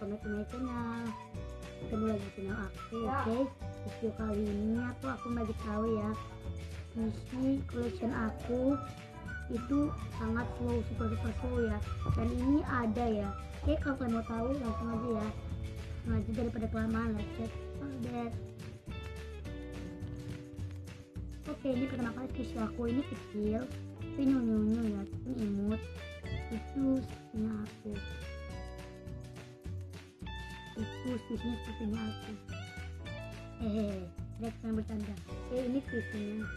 welcome to my channel. Ketemu lagi di channel aku, oke? Video kali ini aku bagi tahu ya, misi collection aku itu sangat slow, super slow ya. Dan ini ada ya. Oke, kalau kalian mau tahu langsung aja ya. Langsung aja daripada kelamaan, let's get started. Oke, ini pertama kali misi aku ini kecil, tapi nyunyu ya, ini imut. Itu sepertinya aku. Itu sisinya sepertinya aku. Jangan bercanda. Oke, ini sisinya.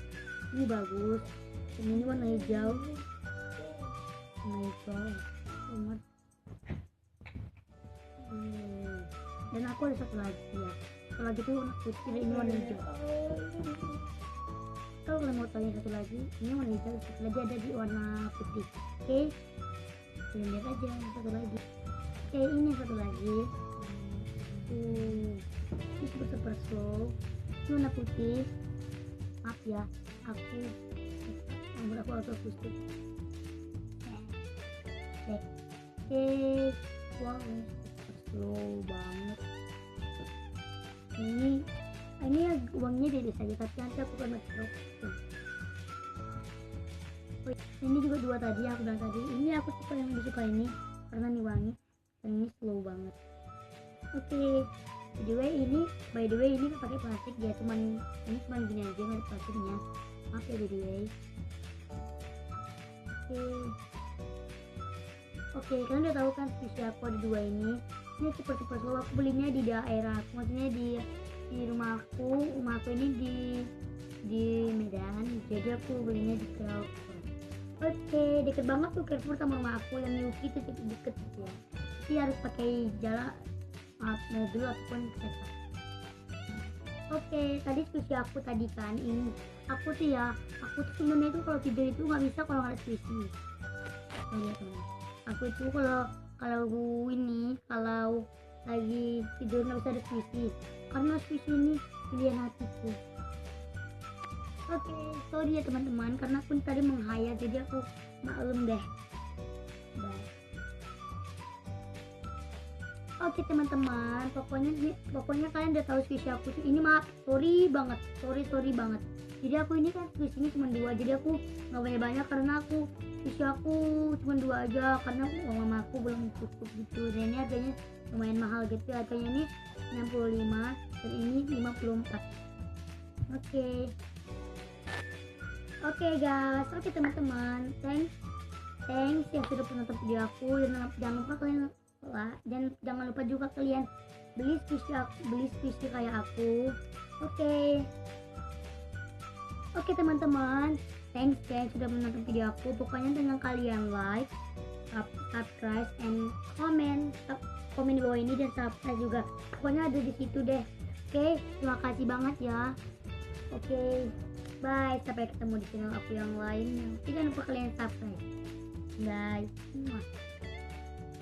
Ini bagus. Ini warna hijau. Warna hijau. Amat. Dan aku ada satu lagi ya. Satu lagi tuh warna putih, ini warna hijau. Kalau kalian mau tanya satu lagi, ini warna hijau, satu lagi ada di warna putih. Oke, kalian lihat aja yang satu lagi. Oke, ini satu lagi. Ini super slow. Ini warna putih. Maaf ya, aku rambut aku auto akustik. Oke, wow, ini super slow banget. Ini uangnya dari saja, tapi nanti aku akan masuk. Ini juga dua tadi aku bilang tadi. Ini aku suka, yang disuka ini karena ini wangi dan ini slow banget. Oke, by the way ini pakai plastik ya, ini cuman gini aja, nggak ada plastiknya. Maaf ya by the way. Oke, kalian udah tahu kan visi aku ada dua ini. Ini super slow. Aku belinya di daerah aku, maksudnya di rumahku ini di Medan, jadi aku belinya di Carrefour. Oke, deket banget tuh Carrefour sama rumah aku, yang Yuki itu deket gitu ya. Jadi harus pakai jalan mobil ataupun kereta. Oke, tadi visi aku tadi kan, ini aku tuh sebenarnya itu kalau tidur itu nggak bisa kalau nggak ada visi. Aku itu kalau lagi tidur nggak bisa ada visi, karena visi ini pilihan hatiku. Oke, sorry ya teman-teman, karena aku tadi menghayal, jadi aku maklum deh. Oke teman-teman, pokoknya kalian udah tahu visi aku tuh ini. Maaf, sorry banget. Jadi aku ini kan visinya cuma dua, jadi aku nggak banyak karena visi aku cuma dua aja, karena uang mama aku belum cukup gitu. Dan ini harganya lumayan mahal gitu, harganya ini 65 dan ini 54. Oke guys, oke teman-teman, thanks yang sudah menonton video aku, dan jangan lupa juga kalian beli squishy kayak aku. Oke teman-teman, thanks guys sudah menonton video aku. Pokoknya dengan kalian like, subscribe, and komen di bawah ini, dan subscribe juga. Pokoknya ada di situ deh. Oke, terima kasih banget ya. Oke, bye. Sampai ketemu di channel aku yang lain. Jangan lupa kalian subscribe. Bye.